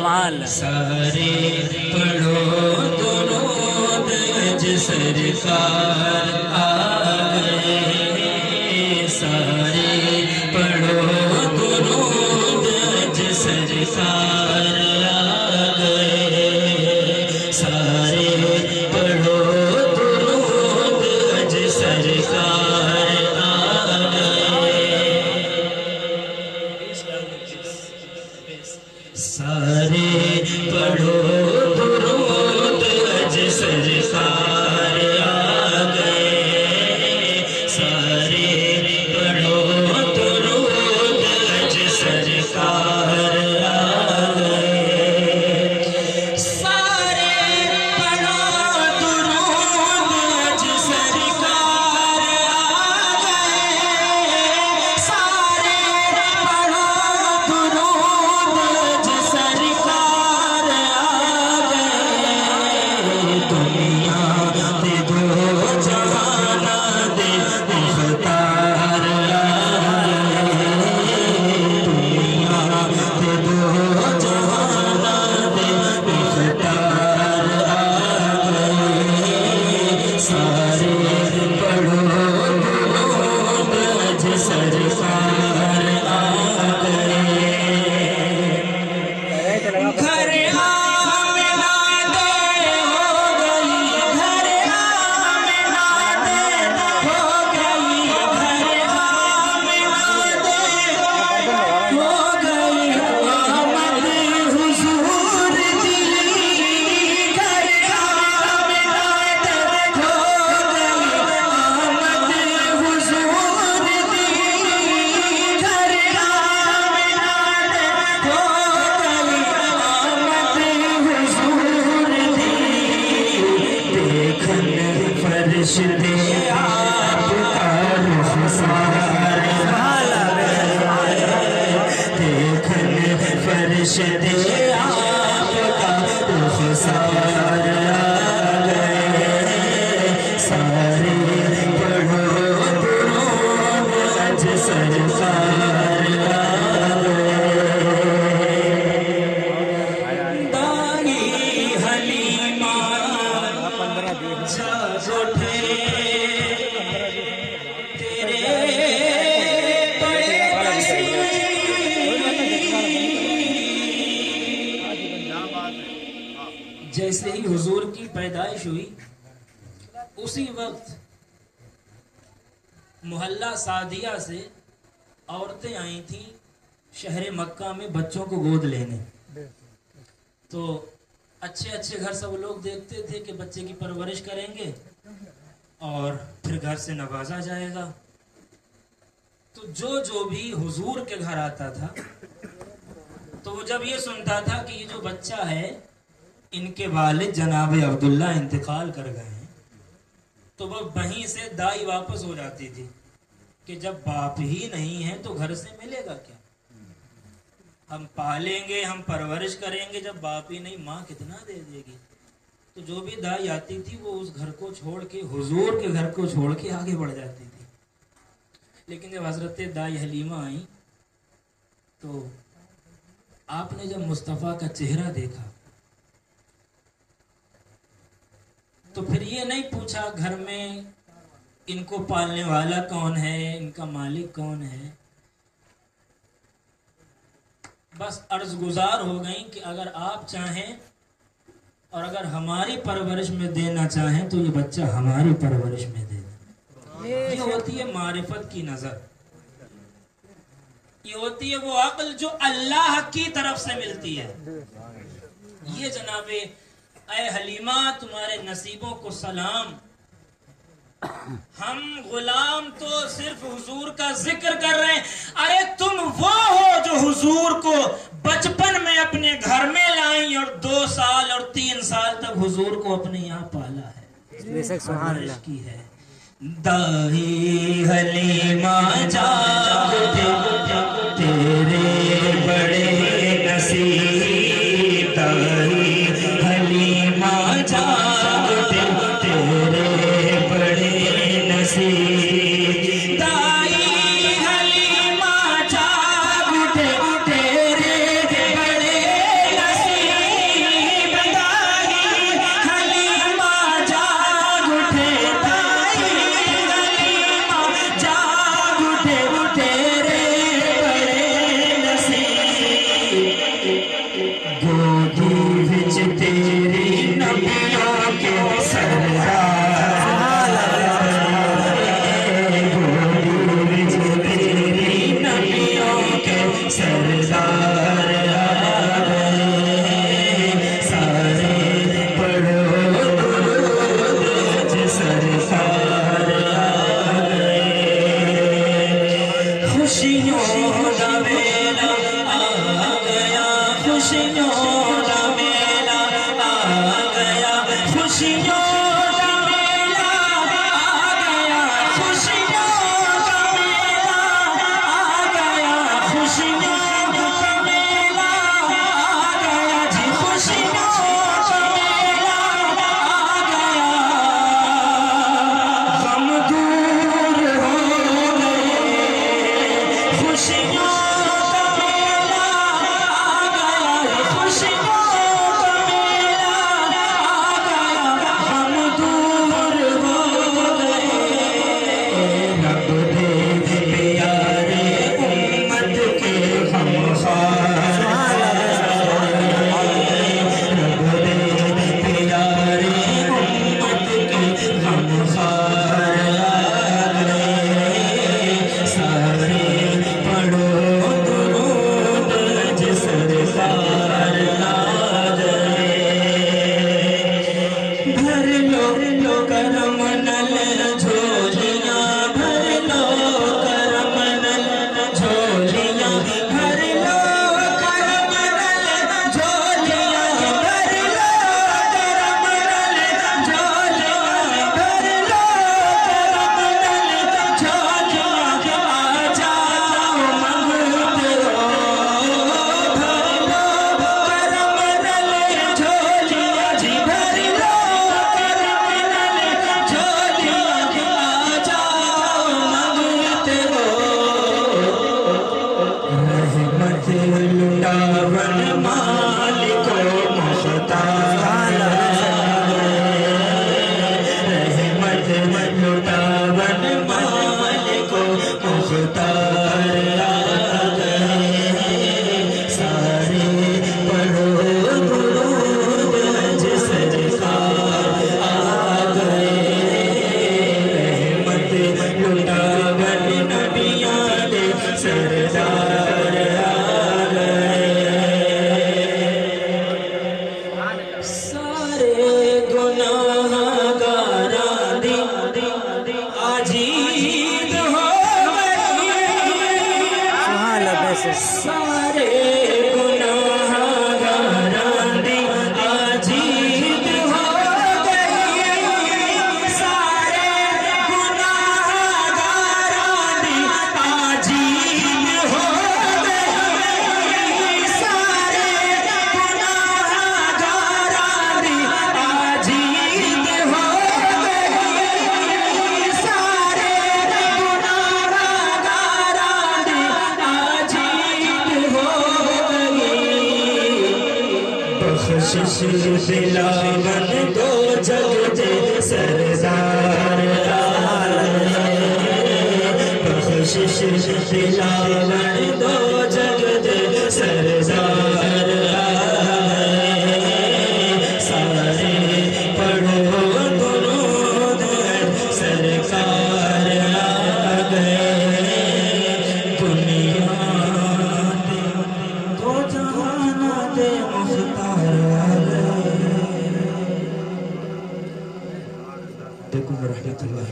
सुभान अल्लाह। सारे पढ़ो दुरूद अज सरकार आ गए, सारे पढ़ो दुरूद अज सरकार आ गए, सारे पढ़ो दुरूद अज सरकार आ गए, सारे पढ़ो दुरूद अज सरकार आ गए, सारे पढ़ो दुरूद अज सरकार आ गए, सारे पढ़ो दुरूद अज सरकार आ गए, सारे पढ़ो दुरूद अज सरकार आ गए, दुनिया दे दो जहाना दे मुख्तार आ गए, दुनिया दे दो जहाना दे मुख्तार आ गए, सारे पढ़ो दुरूद अज सरकार आ गए, घर आमिना दे हो गई, घर आमिना दे हो गई, घर आमिना दे हो गई, आमद हुजूर दी, घर आमिना दे हो गई, आमद हुजूर दी, घर आमिना दे हो गई, आमद हुजूर दी, देखन फर्श दे आपका रुखसार आ गए, देखन फर्श दे आपका रुखसार आ गए, सारे पढ़ो दुरूद अज सरकार आ गए, दाई हलीमा जाग उठे, तेरे बड़े नसीब, जैसे ही हुजूर की पैदाइश हुई उसी वक्त मोहल्ला सादिया से औरतें आई थीं शहर मक्का में बच्चों को गोद लेने। तो अच्छे अच्छे घर सब लोग देखते थे कि बच्चे की परवरिश करेंगे और फिर घर से नवाजा जाएगा। तो जो भी हुजूर के घर आता था तो वो जब ये सुनता था कि ये जो बच्चा है इनके वालिद जनाब अब्दुल्ला इंतकाल कर गए हैं, तो वो वहीं से दाई वापस हो जाती थी कि जब बाप ही नहीं है तो घर से मिलेगा क्या, हम पालेंगे, हम परवरिश करेंगे, जब बाप ही नहीं माँ कितना दे देगी। तो जो भी दाई आती थी वो उस घर को छोड़ के, हुजूर के घर को छोड़ के आगे बढ़ जाती थी। लेकिन जब हजरत दाई हलीमा आई तो आपने जब मुस्तफ़ा का चेहरा देखा तो फिर ये नहीं पूछा घर में इनको पालने वाला कौन है, इनका मालिक कौन है, बस अर्ज गुजार हो गई कि अगर आप चाहें और अगर हमारी परवरिश में देना चाहें तो ये बच्चा हमारी परवरिश में दे दें। ये होती है मारिफत की नजर, ये होती है वो अक्ल जो अल्लाह की तरफ से मिलती है। ये जनाबे ऐ हलीमा तुम्हारे नसीबों को सलाम, हम गुलाम तो सिर्फ हुजूर का जिक्र कर रहे हैं, अरे तुम वो हो जो हुजूर को बचपन में अपने घर में लाई और 2 साल और 3 साल तक हुजूर को अपने यहाँ पाला है। सुभान अल्लाह की है। दाई हलीमा जाग तेरे बड़े नसीब, दाई हलीमा जाग तेरे बड़े नसीब, दाई हलीमा जाग तेरे बड़े नसीब, खुशियों का मेला आ गया, खुशियों का मेला आ गया, खुशियों का मेला आ गया, खुशियों का मेला आ गया जी, खुशियों का मेला आ गया। गम दूर हो गए, खुशियों का मेला आ गया, खुशियों का मेला आ गया। गम दूर हो गए, रब दे प्यारे उम्मत के गमख्वार, रब दे प्यारे उम्मत के गमख्वार आ गए। सारे पढ़ो दुरूद जिस सरकार आ गए। भर लो करम नल झोलियां, भर लो करम नल झोलियां, भर लो करम नल झोलियां, भर लो करम नल झोलियां, भर लो करम नल झोलियां। आ जाओ मंगते हो, भर लो करम नल झोलियां जी, भर लो करम नल झोलियां। आ जाओ मंगते हो, रहमत लुटावन मालिको मुख्तार, रहमत लुटावन मालिको मुख्तार आ गए। सारे पढ़ो दुरूद जिस सरकार आ गए। रहमत लुटावन नबियां दे सरदार आ गए। सारे गुनाहगारां दी आज ईद हो गई, सारे गुनाहगारां दी आज ईद हो गई, सारे गुनाहगारां दी आज ईद हो गई, सारे गुनाहगारां दी आज ईद हो गई, सारे गुनाहगारां दी आज ईद हो गई। बख्शिश दिलावन दो जग दे सरदार आ गए, बख्शिश दिलावन दो जग दे सरदार आ गए। सारे पढ़ो दुरूद सरकार आ गए। दुनिया दे दो जहान दे मुख्तार आ गए। देखो रहमतुल्लाह।